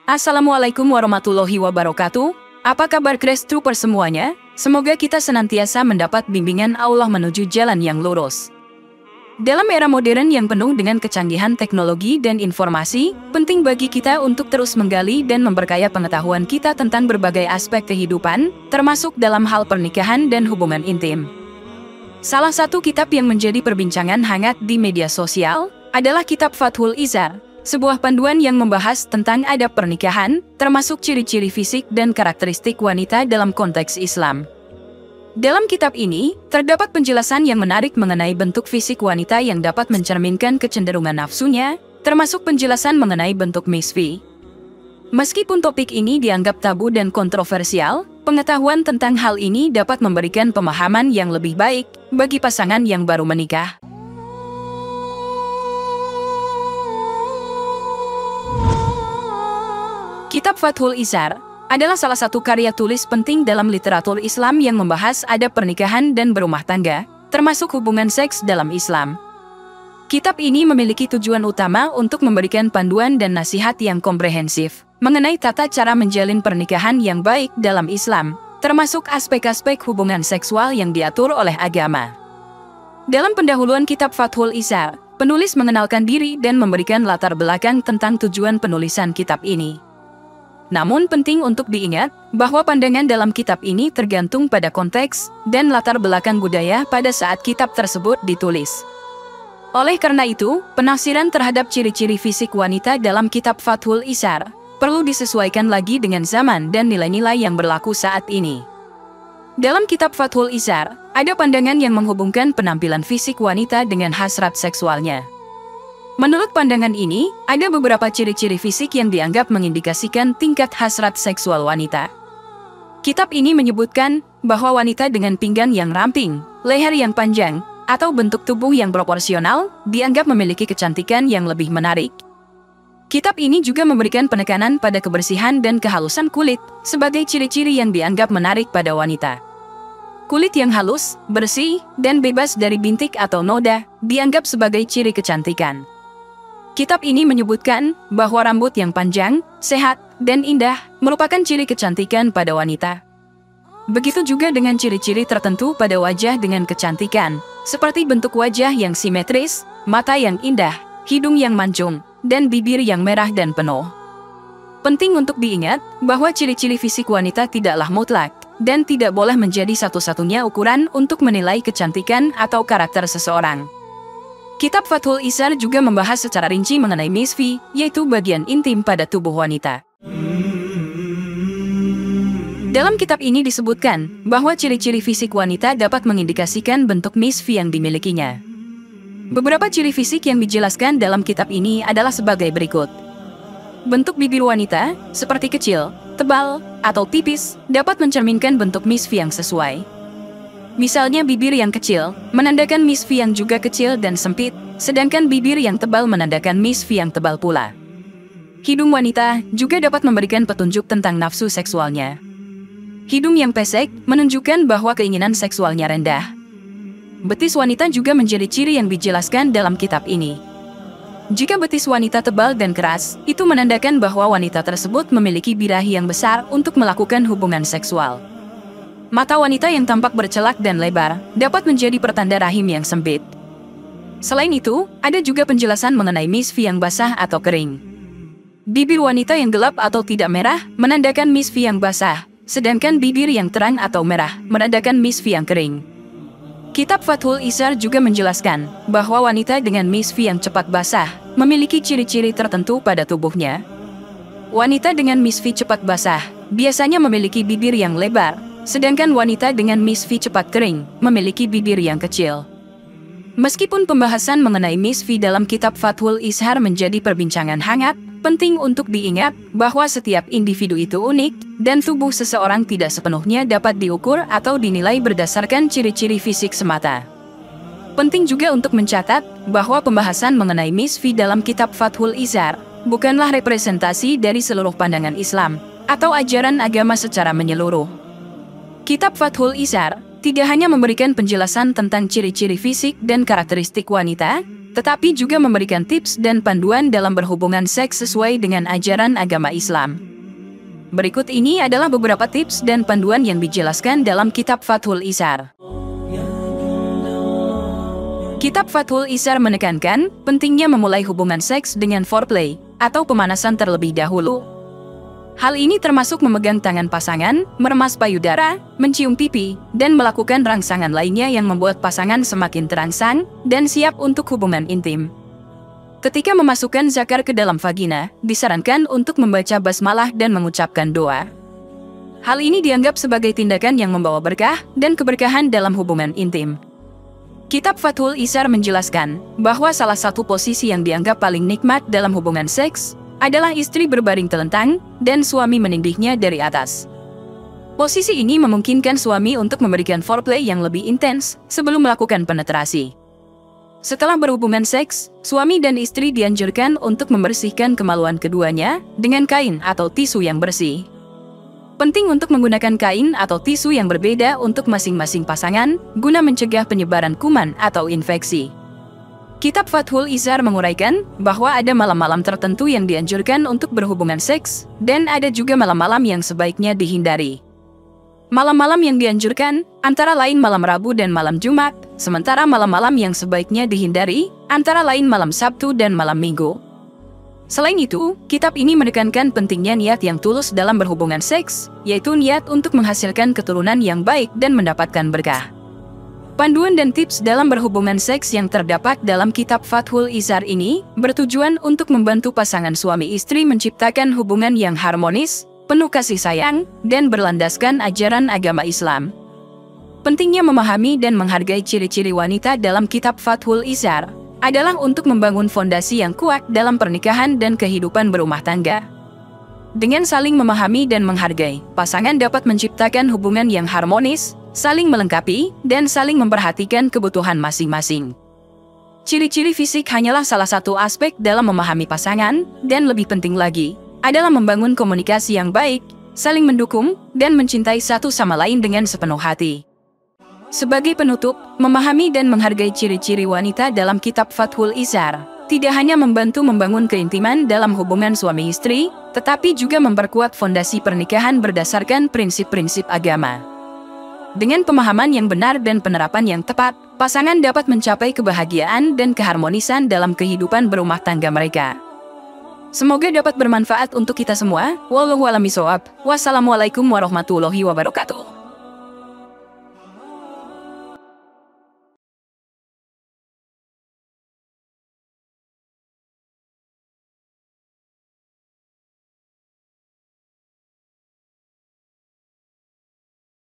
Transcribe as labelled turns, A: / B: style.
A: Assalamualaikum warahmatullahi wabarakatuh. Apa kabar Grace Trooper semuanya? Semoga kita senantiasa mendapat bimbingan Allah menuju jalan yang lurus. Dalam era modern yang penuh dengan kecanggihan teknologi dan informasi, penting bagi kita untuk terus menggali dan memperkaya pengetahuan kita tentang berbagai aspek kehidupan, termasuk dalam hal pernikahan dan hubungan intim. Salah satu kitab yang menjadi perbincangan hangat di media sosial adalah kitab Fathul Izar, sebuah panduan yang membahas tentang adab pernikahan, termasuk ciri-ciri fisik dan karakteristik wanita dalam konteks Islam. Dalam kitab ini, terdapat penjelasan yang menarik mengenai bentuk fisik wanita yang dapat mencerminkan kecenderungan nafsunya, termasuk penjelasan mengenai bentuk misfi. Meskipun topik ini dianggap tabu dan kontroversial, pengetahuan tentang hal ini dapat memberikan pemahaman yang lebih baik bagi pasangan yang baru menikah. Kitab Fathul Izar adalah salah satu karya tulis penting dalam literatur Islam yang membahas adab pernikahan dan berumah tangga, termasuk hubungan seks dalam Islam. Kitab ini memiliki tujuan utama untuk memberikan panduan dan nasihat yang komprehensif mengenai tata cara menjalin pernikahan yang baik dalam Islam, termasuk aspek-aspek hubungan seksual yang diatur oleh agama. Dalam pendahuluan kitab Fathul Izar, penulis mengenalkan diri dan memberikan latar belakang tentang tujuan penulisan kitab ini. Namun penting untuk diingat bahwa pandangan dalam kitab ini tergantung pada konteks dan latar belakang budaya pada saat kitab tersebut ditulis. Oleh karena itu, penafsiran terhadap ciri-ciri fisik wanita dalam kitab Fathul Izar perlu disesuaikan lagi dengan zaman dan nilai-nilai yang berlaku saat ini. Dalam kitab Fathul Izar, ada pandangan yang menghubungkan penampilan fisik wanita dengan hasrat seksualnya. Menurut pandangan ini, ada beberapa ciri-ciri fisik yang dianggap mengindikasikan tingkat hasrat seksual wanita. Kitab ini menyebutkan bahwa wanita dengan pinggang yang ramping, leher yang panjang, atau bentuk tubuh yang proporsional dianggap memiliki kecantikan yang lebih menarik. Kitab ini juga memberikan penekanan pada kebersihan dan kehalusan kulit sebagai ciri-ciri yang dianggap menarik pada wanita. Kulit yang halus, bersih, dan bebas dari bintik atau noda dianggap sebagai ciri kecantikan. Kitab ini menyebutkan bahwa rambut yang panjang, sehat, dan indah merupakan ciri kecantikan pada wanita. Begitu juga dengan ciri-ciri tertentu pada wajah dengan kecantikan, seperti bentuk wajah yang simetris, mata yang indah, hidung yang mancung, dan bibir yang merah dan penuh. Penting untuk diingat bahwa ciri-ciri fisik wanita tidaklah mutlak, dan tidak boleh menjadi satu-satunya ukuran untuk menilai kecantikan atau karakter seseorang. Kitab Fathul Izar juga membahas secara rinci mengenai misfi, yaitu bagian intim pada tubuh wanita. Dalam kitab ini disebutkan bahwa ciri-ciri fisik wanita dapat mengindikasikan bentuk misfi yang dimilikinya. Beberapa ciri fisik yang dijelaskan dalam kitab ini adalah sebagai berikut. Bentuk bibir wanita, seperti kecil, tebal, atau tipis, dapat mencerminkan bentuk misfi yang sesuai. Misalnya bibir yang kecil, menandakan misfi yang juga kecil dan sempit, sedangkan bibir yang tebal menandakan misfi yang tebal pula. Hidung wanita juga dapat memberikan petunjuk tentang nafsu seksualnya. Hidung yang pesek menunjukkan bahwa keinginan seksualnya rendah. Betis wanita juga menjadi ciri yang dijelaskan dalam kitab ini. Jika betis wanita tebal dan keras, itu menandakan bahwa wanita tersebut memiliki birahi yang besar untuk melakukan hubungan seksual. Mata wanita yang tampak bercelak dan lebar dapat menjadi pertanda rahim yang sempit. Selain itu, ada juga penjelasan mengenai misfi yang basah atau kering. Bibir wanita yang gelap atau tidak merah menandakan misfi yang basah, sedangkan bibir yang terang atau merah menandakan misfi yang kering. Kitab Fathul Izar juga menjelaskan bahwa wanita dengan misfi yang cepat basah memiliki ciri-ciri tertentu pada tubuhnya. Wanita dengan misfi cepat basah biasanya memiliki bibir yang lebar, sedangkan wanita dengan misfi cepat kering memiliki bibir yang kecil. Meskipun pembahasan mengenai misfi dalam kitab Fathul Izar menjadi perbincangan hangat, penting untuk diingat bahwa setiap individu itu unik, dan tubuh seseorang tidak sepenuhnya dapat diukur atau dinilai berdasarkan ciri-ciri fisik semata. Penting juga untuk mencatat bahwa pembahasan mengenai misfi dalam kitab Fathul Izar bukanlah representasi dari seluruh pandangan Islam atau ajaran agama secara menyeluruh. Kitab Fathul Izar tidak hanya memberikan penjelasan tentang ciri-ciri fisik dan karakteristik wanita, tetapi juga memberikan tips dan panduan dalam berhubungan seks sesuai dengan ajaran agama Islam. Berikut ini adalah beberapa tips dan panduan yang dijelaskan dalam kitab Fathul Isar. Kitab Fathul Isar menekankan pentingnya memulai hubungan seks dengan foreplay atau pemanasan terlebih dahulu. Hal ini termasuk memegang tangan pasangan, meremas payudara, mencium pipi, dan melakukan rangsangan lainnya yang membuat pasangan semakin terangsang dan siap untuk hubungan intim. Ketika memasukkan zakar ke dalam vagina, disarankan untuk membaca basmalah dan mengucapkan doa. Hal ini dianggap sebagai tindakan yang membawa berkah dan keberkahan dalam hubungan intim. Kitab Fathul Isar menjelaskan bahwa salah satu posisi yang dianggap paling nikmat dalam hubungan seks adalah istri berbaring telentang dan suami menindihnya dari atas. Posisi ini memungkinkan suami untuk memberikan foreplay yang lebih intens sebelum melakukan penetrasi. Setelah berhubungan seks, suami dan istri dianjurkan untuk membersihkan kemaluan keduanya dengan kain atau tisu yang bersih. Penting untuk menggunakan kain atau tisu yang berbeda untuk masing-masing pasangan guna mencegah penyebaran kuman atau infeksi. Kitab Fathul Isar menguraikan bahwa ada malam-malam tertentu yang dianjurkan untuk berhubungan seks, dan ada juga malam-malam yang sebaiknya dihindari. Malam-malam yang dianjurkan antara lain malam Rabu dan malam Jumat, sementara malam-malam yang sebaiknya dihindari antara lain malam Sabtu dan malam Minggu. Selain itu, kitab ini menekankan pentingnya niat yang tulus dalam berhubungan seks, yaitu niat untuk menghasilkan keturunan yang baik dan mendapatkan berkah. Panduan dan tips dalam berhubungan seks yang terdapat dalam kitab Fathul Isar ini bertujuan untuk membantu pasangan suami istri menciptakan hubungan yang harmonis, penuh kasih sayang, dan berlandaskan ajaran agama Islam. Pentingnya memahami dan menghargai ciri-ciri wanita dalam kitab Fathul Isar adalah untuk membangun fondasi yang kuat dalam pernikahan dan kehidupan berumah tangga. Dengan saling memahami dan menghargai, pasangan dapat menciptakan hubungan yang harmonis, saling melengkapi, dan saling memperhatikan kebutuhan masing-masing. Ciri-ciri fisik hanyalah salah satu aspek dalam memahami pasangan, dan lebih penting lagi adalah membangun komunikasi yang baik, saling mendukung, dan mencintai satu sama lain dengan sepenuh hati. Sebagai penutup, memahami dan menghargai ciri-ciri wanita dalam kitab Fathul Isar tidak hanya membantu membangun keintiman dalam hubungan suami istri, tetapi juga memperkuat fondasi pernikahan berdasarkan prinsip-prinsip agama. Dengan pemahaman yang benar dan penerapan yang tepat, pasangan dapat mencapai kebahagiaan dan keharmonisan dalam kehidupan berumah tangga mereka. Semoga dapat bermanfaat untuk kita semua. Wallahu a'lam bishawab. Wassalamualaikum warahmatullahi wabarakatuh.